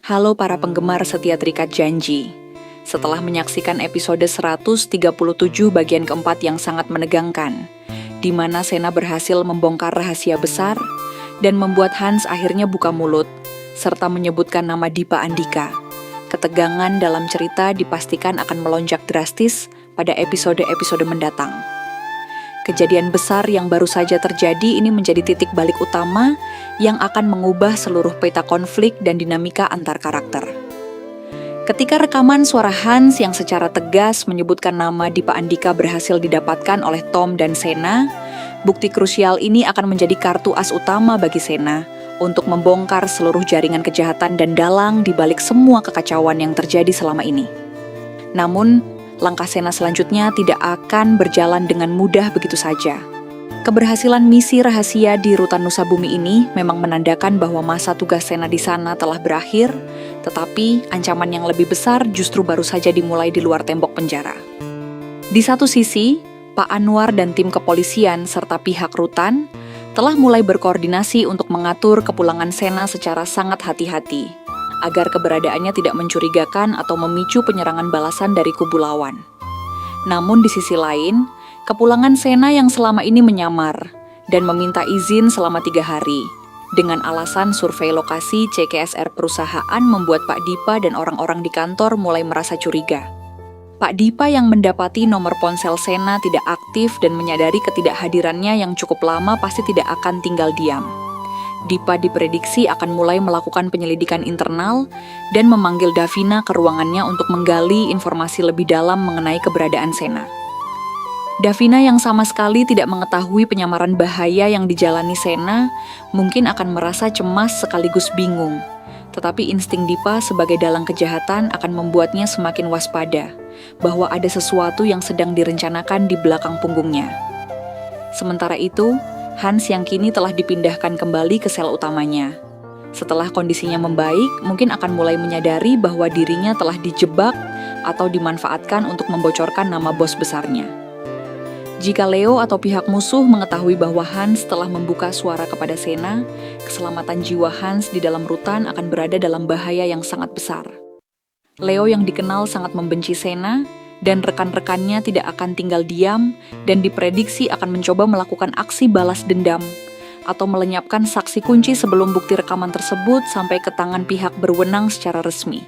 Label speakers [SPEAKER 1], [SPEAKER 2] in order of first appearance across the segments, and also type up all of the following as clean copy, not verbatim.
[SPEAKER 1] Halo para penggemar setia terikat janji. Setelah menyaksikan episode 137 bagian keempat yang sangat menegangkan, di mana Sena berhasil membongkar rahasia besar dan membuat Hans akhirnya buka mulut, serta menyebutkan nama Dipa Andika, ketegangan dalam cerita dipastikan akan melonjak drastis pada episode-episode mendatang. Kejadian besar yang baru saja terjadi ini menjadi titik balik utama yang akan mengubah seluruh peta konflik dan dinamika antar karakter. Ketika rekaman suara Hans yang secara tegas menyebutkan nama Dipa Andika berhasil didapatkan oleh Tom dan Sena, bukti krusial ini akan menjadi kartu as utama bagi Sena untuk membongkar seluruh jaringan kejahatan dan dalang di balik semua kekacauan yang terjadi selama ini. Namun, langkah Sena selanjutnya tidak akan berjalan dengan mudah begitu saja. Keberhasilan misi rahasia di Rutan Nusa Bumi ini memang menandakan bahwa masa tugas Sena di sana telah berakhir, tetapi ancaman yang lebih besar justru baru saja dimulai di luar tembok penjara. Di satu sisi, Pak Anwar dan tim kepolisian serta pihak rutan telah mulai berkoordinasi untuk mengatur kepulangan Sena secara sangat hati-hati, agar keberadaannya tidak mencurigakan atau memicu penyerangan balasan dari kubu lawan. Namun di sisi lain, kepulangan Sena yang selama ini menyamar dan meminta izin selama 3 hari, dengan alasan survei lokasi CKSR perusahaan membuat Pak Dipa dan orang-orang di kantor mulai merasa curiga. Pak Dipa yang mendapati nomor ponsel Sena tidak aktif dan menyadari ketidakhadirannya yang cukup lama pasti tidak akan tinggal diam. Dipa diprediksi akan mulai melakukan penyelidikan internal dan memanggil Davina ke ruangannya untuk menggali informasi lebih dalam mengenai keberadaan Sena. Davina yang sama sekali tidak mengetahui penyamaran bahaya yang dijalani Sena mungkin akan merasa cemas sekaligus bingung. Tetapi insting Dipa sebagai dalang kejahatan akan membuatnya semakin waspada bahwa ada sesuatu yang sedang direncanakan di belakang punggungnya. Sementara itu, Hans yang kini telah dipindahkan kembali ke sel utamanya. Setelah kondisinya membaik, mungkin akan mulai menyadari bahwa dirinya telah dijebak atau dimanfaatkan untuk membocorkan nama bos besarnya. Jika Leo atau pihak musuh mengetahui bahwa Hans telah membuka suara kepada Sena, keselamatan jiwa Hans di dalam rutan akan berada dalam bahaya yang sangat besar. Leo yang dikenal sangat membenci Sena, dan rekan-rekannya tidak akan tinggal diam dan diprediksi akan mencoba melakukan aksi balas dendam atau melenyapkan saksi kunci sebelum bukti rekaman tersebut sampai ke tangan pihak berwenang secara resmi.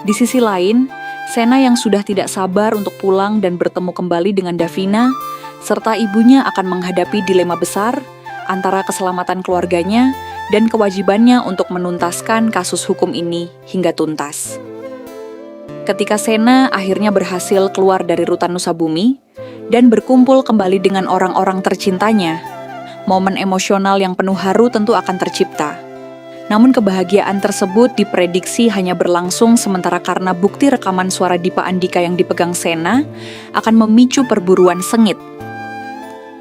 [SPEAKER 1] Di sisi lain, Sena yang sudah tidak sabar untuk pulang dan bertemu kembali dengan Davina, serta ibunya akan menghadapi dilema besar antara keselamatan keluarganya dan kewajibannya untuk menuntaskan kasus hukum ini hingga tuntas. Ketika Sena akhirnya berhasil keluar dari Rutan Nusa Bumi dan berkumpul kembali dengan orang-orang tercintanya, momen emosional yang penuh haru tentu akan tercipta. Namun kebahagiaan tersebut diprediksi hanya berlangsung sementara karena bukti rekaman suara Dipa Andika yang dipegang Sena akan memicu perburuan sengit.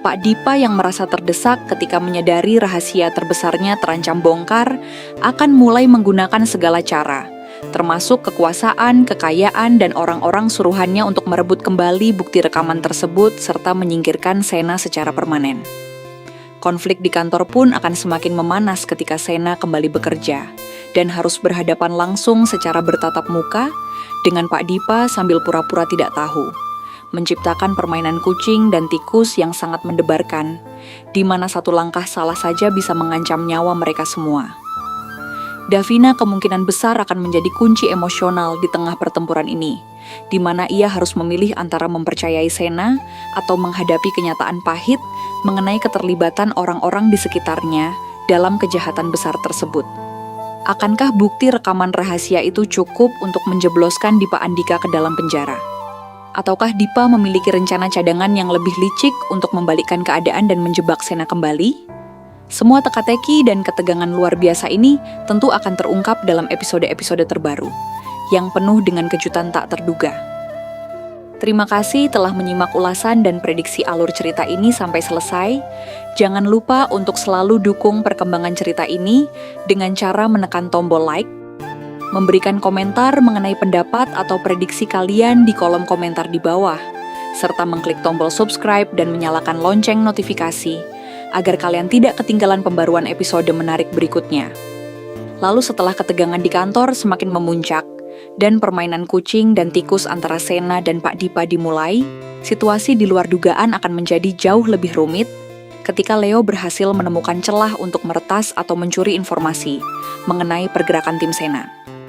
[SPEAKER 1] Pak Dipa yang merasa terdesak ketika menyadari rahasia terbesarnya terancam bongkar akan mulai menggunakan segala cara, termasuk kekuasaan, kekayaan, dan orang-orang suruhannya untuk merebut kembali bukti rekaman tersebut serta menyingkirkan Sena secara permanen. Konflik di kantor pun akan semakin memanas ketika Sena kembali bekerja dan harus berhadapan langsung secara bertatap muka dengan Pak Dipa sambil pura-pura tidak tahu, menciptakan permainan kucing dan tikus yang sangat mendebarkan, di mana satu langkah salah saja bisa mengancam nyawa mereka semua. Davina kemungkinan besar akan menjadi kunci emosional di tengah pertempuran ini, di mana ia harus memilih antara mempercayai Sena atau menghadapi kenyataan pahit mengenai keterlibatan orang-orang di sekitarnya dalam kejahatan besar tersebut. Akankah bukti rekaman rahasia itu cukup untuk menjebloskan Dipa Andika ke dalam penjara? Ataukah Dipa memiliki rencana cadangan yang lebih licik untuk membalikkan keadaan dan menjebak Sena kembali? Semua teka-teki dan ketegangan luar biasa ini tentu akan terungkap dalam episode-episode terbaru, yang penuh dengan kejutan tak terduga. Terima kasih telah menyimak ulasan dan prediksi alur cerita ini sampai selesai. Jangan lupa untuk selalu dukung perkembangan cerita ini dengan cara menekan tombol like, memberikan komentar mengenai pendapat atau prediksi kalian di kolom komentar di bawah, serta mengklik tombol subscribe dan menyalakan lonceng notifikasi, agar kalian tidak ketinggalan pembaruan episode menarik berikutnya. Lalu setelah ketegangan di kantor semakin memuncak, dan permainan kucing dan tikus antara Sena dan Pak Dipa dimulai, situasi di luar dugaan akan menjadi jauh lebih rumit ketika Leo berhasil menemukan celah untuk meretas atau mencuri informasi mengenai pergerakan tim Sena.